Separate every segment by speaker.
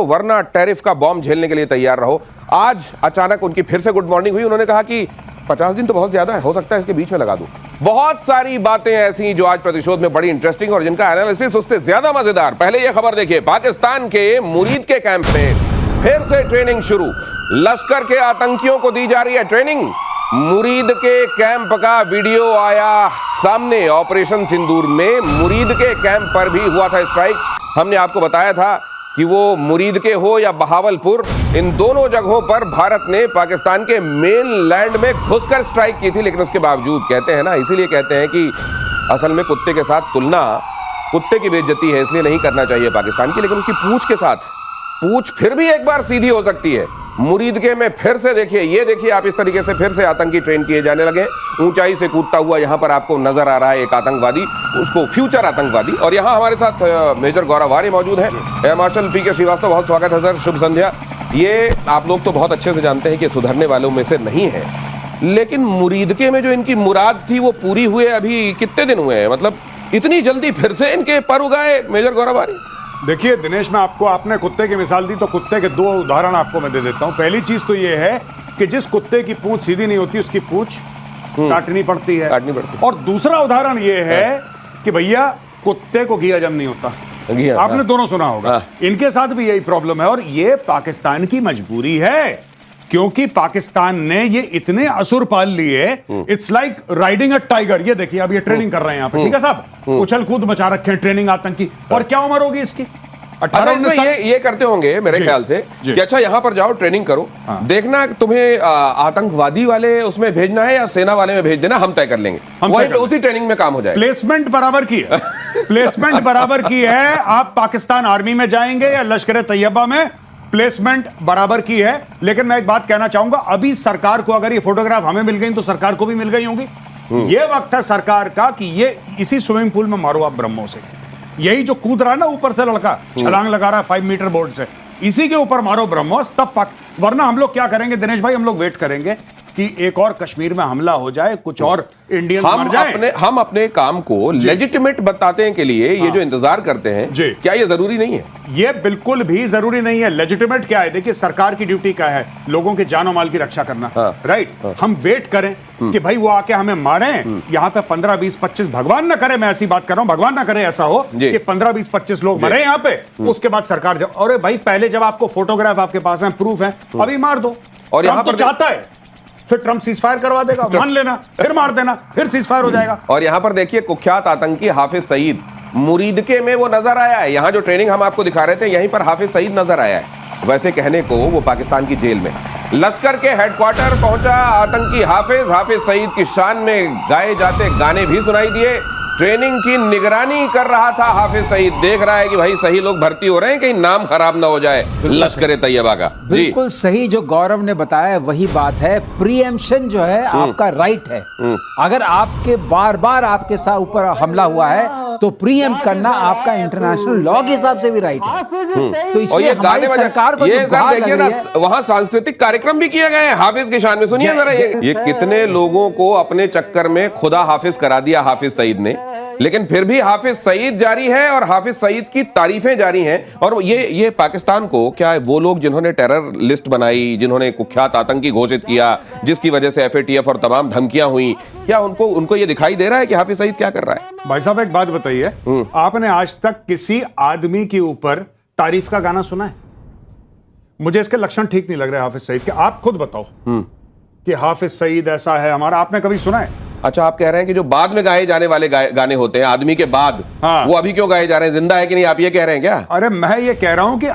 Speaker 1: वरना टैरिफ का बॉम्ब झेलने के लिए तैयार रहो। आज अचानक उनकी फिर से गुड मॉर्निंग हुई। उन्होंने कहा कि 50 दिन तो बहुत ज्यादा है, हो सकता है इसके बीच में लगा दूं। बहुत सारी बातें ऐसी जो आज प्रतिशोध में बड़ी इंटरेस्टिंग और जिनका एनालिसिस उससे ज्यादा मजेदार। पहले यह खबर देखिए, पाकिस्तान के मुरीद के कैंप में फिर से ट्रेनिंग शुरू। लश्कर के आतंकियों को दी जा रही है ट्रेनिंग। मुरीद के कैंप का वीडियो आया सामने। ऑपरेशन सिंदूर में मुरीद के कैंप पर भी हुआ था स्ट्राइक। हमने आपको बताया था कि वो मुरीद के हो या बहावलपुर, इन दोनों जगहों पर भारत ने पाकिस्तान के मेन लैंड में घुसकर स्ट्राइक की थी। लेकिन उसके बावजूद कहते हैं ना, इसीलिए कहते हैं कि असल में कुत्ते के साथ तुलना कुत्ते की बेइज्जती है, इसलिए नहीं करना चाहिए पाकिस्तान की। लेकिन उसकी पूंछ के साथ पूंछ फिर भी एक बार सीधी हो सकती है। मुरीद के में फिर से देखिए, ये देखिए आप, इस तरीके से फिर से आतंकी ट्रेन किए जाने लगे। ऊंचाई से कूदता हुआ यहां पर आपको नजर आ रहा है एक आतंकवादी, उसको फ्यूचर आतंकवादी। और यहां हमारे साथ मेजर गौरव आर्य मौजूद हैं। एयर मार्शल पीके श्रीवास्तव, बहुत स्वागत है सर, शुभ संध्या। ये आप लोग तो बहुत अच्छे से जानते हैं कि सुधरने वालों में से नहीं है, लेकिन मुरीदके में जो इनकी मुराद थी वो पूरी हुए अभी कितने दिन हुए हैं? मतलब इतनी जल्दी फिर से इनके पर उगाए मेजर गौरव आर्य?
Speaker 2: देखिए दिनेश, मैं आपने कुत्ते की मिसाल दी तो कुत्ते के दो उदाहरण आपको मैं दे देता हूं। पहली चीज तो ये है कि जिस कुत्ते की पूंछ सीधी नहीं होती उसकी पूंछ काटनी पड़ती है। और दूसरा उदाहरण ये है कि भैया कुत्ते को घी हजम नहीं होता। आपने दोनों सुना होगा। इनके साथ भी यही प्रॉब्लम है और ये पाकिस्तान की मजबूरी है, क्योंकि पाकिस्तान ने ये इतने असुर पाल लिए। It's like riding a tiger. ये देखिए अब ये ट्रेनिंग कर रहे हैं यहाँ पे, ठीक है साहब, उछल कूद मचा रखे हैं, ट्रेनिंग आतंकी। और क्या उम्र होगी इसकी?
Speaker 1: 18 ये करते होंगे मेरे ख्याल से कि अच्छा यहां पर जाओ ट्रेनिंग करो, देखना तुम्हें आतंकवादी वाले उसमें भेजना है या सेना वाले में भेज देना, हम तय कर लेंगे, वहीं पे उसी ट्रेनिंग में काम हो जाए।
Speaker 2: प्लेसमेंट बराबर की है। प्लेसमेंट बराबर की है। आप पाकिस्तान आर्मी में जाएंगे या लश्कर तैयबा में, प्लेसमेंट बराबर की है। लेकिन मैं एक बात कहना चाहूंगा, अभी सरकार को अगर ये फोटोग्राफ हमें मिल गई तो सरकार को भी मिल गई होंगी। ये वक्त है सरकार का कि ये इसी स्विमिंग पूल में मारो आप ब्रह्मों से। यही जो कूद रहा है ना ऊपर से लड़का, छलांग लगा रहा है 5 मीटर बोर्ड से, इसी के ऊपर मारो ब्रह्मोस, तब वरना हम लोग क्या करेंगे दिनेश भाई, हम लोग वेट करेंगे कि एक और कश्मीर में हमला हो जाए, कुछ और इंडियन मर जाए।
Speaker 1: हम अपने काम को लेजिटिमेट बताने के लिए ये जो इंतजार करते हैं, क्या ये जरूरी नहीं है?
Speaker 2: ये बिल्कुल भी जरूरी नहीं है। लेजिटिमेट क्या है? देखिए सरकार की ड्यूटी क्या है? लोगों के जान और माल की रक्षा करना। राइट। हम वेट करें कि भाई वो आके हमें मारे। यहाँ पे 15, 20, 25, भगवान ना करे, मैं ऐसी बात कर रहा हूँ, भगवान ना करे ऐसा हो कि 15, 20, 25 लोग मरे यहाँ पे। उसके बाद सरकार जब, अरे भाई पहले जब आपको फोटोग्राफ आपके पास है, प्रूफ है, अभी मार दो। और यहाँ पर चाहता है फिर ट्रंप सीजफायर करवा देगा, मान लेना, फिर मार देना, फिर सीजफायर हो जाएगा।
Speaker 1: और यहां पर देखिए कुख्यात आतंकी हाफिज सईद मुरीदके में वो नजर आया है। यहां जो ट्रेनिंग हम आपको दिखा रहे थे, यहीं पर हाफिज सईद नजर आया है। वैसे कहने को वो पाकिस्तान की जेल में लश्कर के हेडक्वार्टर पहुंचा आतंकी हाफिज सईद की शान में गाए जाते गाने भी सुनाई दिए। ट्रेनिंग की निगरानी कर रहा था हाफिज सईद, देख रहा है कि भाई सही लोग भर्ती हो रहे हैं, कहीं नाम खराब ना हो जाए लश्कर तैयबा का।
Speaker 3: बिल्कुल सही जो गौरव ने बताया वही बात है। प्रीएम्पशन जो है आपका राइट है। अगर आपके बार बार आपके साथ ऊपर हमला हुआ है तो प्रीएम्प्ट करना आपका इंटरनेशनल लॉ के हिसाब से भी राइट है। तो इसलिए हमारी सरकार को
Speaker 1: ये सर देखिए ना, वहां सांस्कृतिक कार्यक्रम भी किए गए हैं हाफिज की शान में। सुनिए जरा, ये कितने लोगों को अपने चक्कर में खुदा हाफिज करा दिया हाफिज सईद ने, लेकिन फिर भी हाफिज सईद जारी है और हाफिज सईद की तारीफें जारी हैं। और ये पाकिस्तान को क्या है, वो लोग जिन्होंने टेरर लिस्ट बनाई, जिन्होंने कुख्यात आतंकी घोषित किया, जिसकी वजह से FATF और तमाम धमकियां हुई, क्या उनको ये दिखाई दे रहा है कि हाफिज सईद क्या कर रहा है?
Speaker 2: भाई साहब एक बात बताइए, आपने आज तक किसी आदमी के ऊपर तारीफ का गाना सुना है? मुझे इसके लक्षण ठीक नहीं लग रहे हाफिज सईद के। आप खुद बताओ कि हाफिज सईद ऐसा है हमारा, आपने कभी सुना है?
Speaker 1: अच्छा, आप कह रहे हैं कि जो बाद में गाए जाने वाले गाने होते हैं आदमी के बाद, वो अभी क्यों गाए जा रहे हैं? जिंदा है कि नहीं, आप ये कह रहे हैं क्या?
Speaker 2: अरे मैं ये कह रहा हूं कि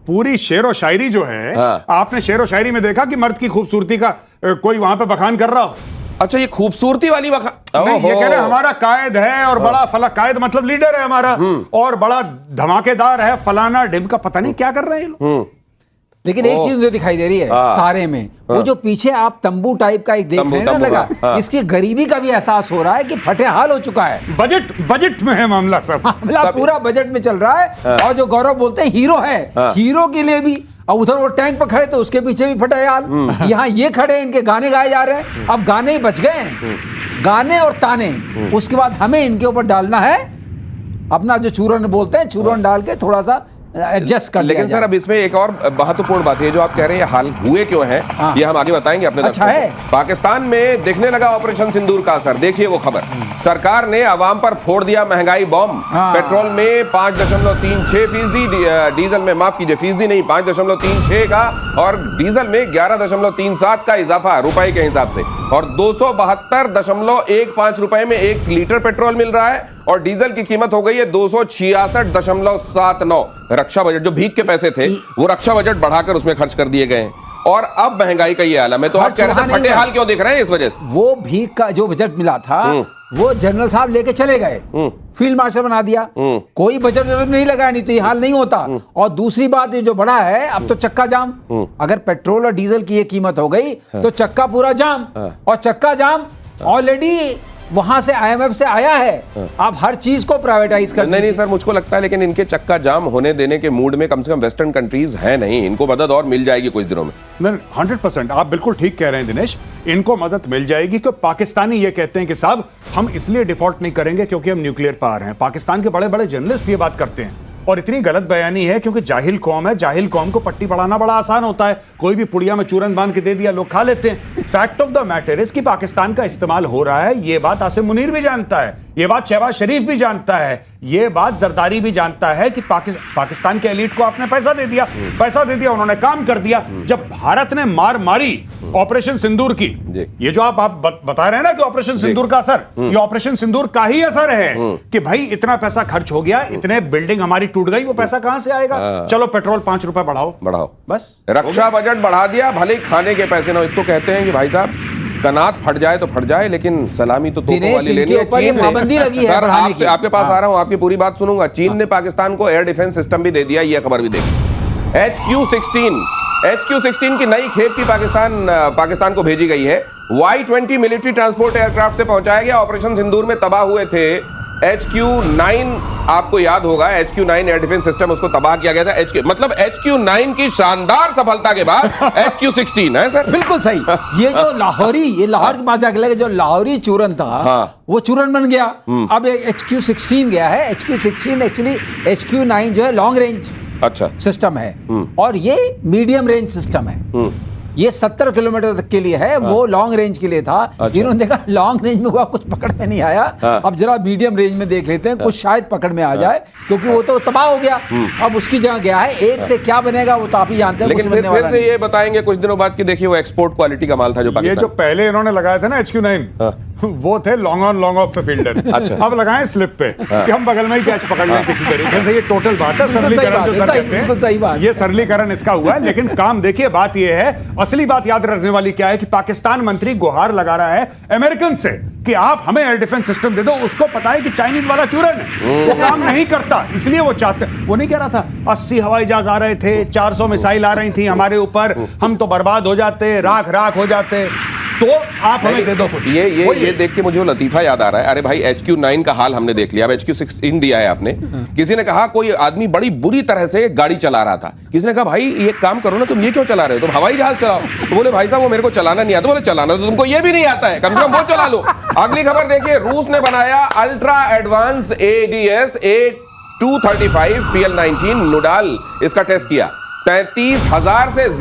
Speaker 2: पूरी शेर व शायरी जो है, आपने शेर व शायरी में देखा कि मर्द की खूबसूरती का कोई वहां पे बखान कर रहा हो?
Speaker 1: अच्छा, ये खूबसूरती वाली
Speaker 2: नहीं, ये कह रहे हमारा कायद है और बड़ा फला, कायद मतलब लीडर है हमारा, और बड़ा धमाकेदार है फलाना ढिम का, पता नहीं क्या कर रहे हैं लोग।
Speaker 3: लेकिन एक चीज मुझे दिखाई दे रही है सारे में, वो जो पीछे आप तंबू टाइप का एक देख रहे हैं ना लगा, इसकी गरीबी का भी एहसास हो रहा है कि फटे हाल हो चुका है।
Speaker 2: बजट में है मामला, सब
Speaker 3: मामला पूरा बजट में चल रहा है। और जो गौरव बोलते हैं हीरो है, हीरो के लिए भी, और उधर वो टैंक पर खड़े तो उसके पीछे भी फटे हाल, यहाँ ये खड़े इनके गाने गाए जा रहे हैं। अब गाने ही बच गए हैं, गाने और ताने। उसके बाद हमें इनके ऊपर डालना है अपना जो चूरन बोलते हैं, चूरन डाल के थोड़ा सा एडजस्ट कर लिया
Speaker 1: लेकिन सर
Speaker 3: जाए।
Speaker 1: अब इसमें एक और महत्वपूर्ण बात है, जो आप कह रहे हैं हाल हुए क्यों हैं,
Speaker 3: हाँ।
Speaker 1: ये हम आगे बताएंगे अपने
Speaker 3: अच्छा
Speaker 1: दर्शकों
Speaker 3: है।
Speaker 1: को। पाकिस्तान में दिखने लगा ऑपरेशन सिंदूर का असर, देखिए वो खबर। सरकार ने आवाम पर फोड़ दिया महंगाई बॉम्ब।
Speaker 3: हाँ।
Speaker 1: पेट्रोल में 5.36%, डीजल में, माफ कीजिए फीसदी नहीं, 5.36 का, और डीजल में 11.37 का इजाफा रुपए के हिसाब से, और 272.15 रुपए में 1 लीटर पेट्रोल मिल रहा है, और डीजल की कीमत हो गई है 266.79। रक्षा बजट जो भीख के पैसे थे, वो रक्षा बजट बढ़ाकर उसमें खर्च कर दिए गए हैं, और अब महंगाई का ये आलम है। तो आप
Speaker 3: खर्च
Speaker 1: कह रहे
Speaker 3: वहाँ
Speaker 1: थे
Speaker 3: नहीं
Speaker 1: फटे
Speaker 3: हुआ।
Speaker 1: हाल क्यों दिख रहे हैं इस वजह से?
Speaker 3: वो भीख का जो बजट मिला था वो जनरल साहब लेके चले गए, फील्ड मार्शल बना दिया, कोई बजट नहीं लगाया, नहीं तो ये हाल नहीं होता। और दूसरी बात ये जो बड़ा है, अब तो चक्का जाम, अगर पेट्रोल और डीजल की ये कीमत हो गई तो चक्का पूरा जाम, और चक्का जाम ऑलरेडी वहां से IMF से आया है। आप हर चीज को प्राइवेटाइज कर
Speaker 1: नहीं सर, मुझको लगता है लेकिन इनके चक्का जाम होने देने के मूड में कम से कम वेस्टर्न कंट्रीज है नहीं, इनको मदद और मिल जाएगी कुछ दिनों में।
Speaker 2: नहीं, 100% आप बिल्कुल ठीक कह रहे हैं दिनेश, इनको मदद मिल जाएगी। कि पाकिस्तानी ये कहते हैं कि साहब हम इसलिए डिफॉल्ट नहीं करेंगे क्योंकि हम न्यूक्लियर पावर हैं। पाकिस्तान के बड़े बड़े जर्नलिस्ट ये बात करते हैं, और इतनी गलत बयानी है क्योंकि जाहिल कौम है, जाहिल कौम को पट्टी पढ़ाना बड़ा आसान होता है, कोई भी पुड़िया में चूरन बांध के दे दिया, लोग खा लेते हैं। Fact of the matter is कि पाकिस्तान का इस्तेमाल हो रहा है, ये बात आसिम मुनीर भी जानता है, ये बात शहबाज शरीफ भी जानता है, ये बात जरदारी भी जानता है कि पाकिस्तान के एलीट को आपने पैसा दे दिया, उन्होंने काम कर दिया। जब भारत ने मार मारी ऑपरेशन सिंदूर की, ये जो आप बता रहे हैं ना कि ऑपरेशन सिंदूर का असर, ये ऑपरेशन सिंदूर का ही असर है कि भाई इतना पैसा खर्च हो गया, इतने बिल्डिंग हमारी टूट गई, वो पैसा कहां से आएगा? चलो पेट्रोल 5 रुपए बढ़ाओ, बस
Speaker 1: रक्षा बजट बढ़ा दिया, भले ही खाने के पैसे ना। इसको कहते हैं कि भाई साहब कनात फट जाए तो फट जाए, लेकिन सलामी तो तोपों वाली लेनी है। चीन
Speaker 3: पाबंदी लगी है
Speaker 1: सर, आपके पास आ रहा हूं, आपकी पूरी बात सुनूंगा। चीन ने पाकिस्तान को एयर डिफेंस सिस्टम भी दे दिया, ये खबर भी देखी। HQ-16 की नई खेप की पाकिस्तान को भेजी गई है। Y-20 मिलिट्री ट्रांसपोर्ट एयरक्राफ्ट से पहुंचाया गया। ऑपरेशन सिंदूर में तबाह हुए थे HQ-9, आपको याद होगा HQ-9 एयर डिफेंस सिस्टम, उसको तबाह किया गया था। मतलब HQ-9 की शानदार सफलता के बाद HQ-16 है सर।
Speaker 3: बिल्कुल सही। ये जो लाहौर के पास जाके लगे, जो लाहौरी चूरन था,
Speaker 1: हाँ।
Speaker 3: वो चूरन बन गया। अब HQ-16 गया है। HQ-16 एक्चुअली HQ-9 जो है लॉन्ग रेंज
Speaker 1: अच्छा
Speaker 3: सिस्टम है, और ये मीडियम रेंज सिस्टम है। ये 70 किलोमीटर तक के लिए है, वो लॉन्ग रेंज के लिए था। इन्होंने देखा लॉन्ग रेंज में हुआ कुछ पकड़ में नहीं आया, अब जरा मीडियम रेंज में देख लेते हैं, कुछ शायद पकड़ में आ जाए, क्योंकि वो तो तबाह हो गया। अब उसकी जगह गया है, एक से क्या बनेगा वो तो आप ही जानते हैं।
Speaker 1: लेकिन फिर से ये बताएंगे कुछ दिनों बाद कि देखिए वो एक्सपोर्ट क्वालिटी का माल था जो पाकिस्तान।
Speaker 2: ये जो पहले इन्होंने लगाया था ना HQ-9, वो थे लॉन्ग ऑन लॉन्ग ऑफ पे फील्डर।
Speaker 1: अच्छा।
Speaker 2: अब लगाए स्लिप पे कि हम बगल में ही कैच पकड़ लें किसी तरीके से। ये टोटल बात है, सरलीकरण जो सर कहते हैं, ये सरलीकरण इसका हुआ है। लेकिन काम देखिए, बात ये है, असली बात याद रखने वाली क्या है कि पाकिस्तान मंत्री गुहार लगा रहा है अमेरिकन से कि आप हमें एयर डिफेंस सिस्टम दे दो। उसको पता है कि चाइनीज वाला चूरन है, वो काम नहीं करता, इसलिए वो चाहते। वो नहीं कह रहा था 80 हवाई जहाज आ रहे थे, 400 मिसाइल आ रही थी हमारे ऊपर, हम तो बर्बाद हो जाते, राख राख हो जाते, तो आप हमें दे दो कुछ।
Speaker 1: ये देख के मुझे वो लतीफा याद आ रहा है। अरे भाई HQ-9 का हाल हमने देख लिया, अब HQ-16 दिया है आपने। किसी ने कहा कोई आदमी बड़ी बुरी तरह से गाड़ी चला रहा था, किसी ने कहा भाई ये काम करो ना, तुम ये क्यों चला रहे हो, तुम हवाई जहाज चलाओ। तो बोले भाई साहब वो मेरे को चलाना नहीं आता। बोले चलाना तो तुमको ये भी नहीं आता है, कम से कम वो चला लो। अगली खबर देखिए, रूस ने बनाया ultra advance ADS A235 PL-19 नूडाल, इसका टेस्ट किया। 33,000 से ज्यादा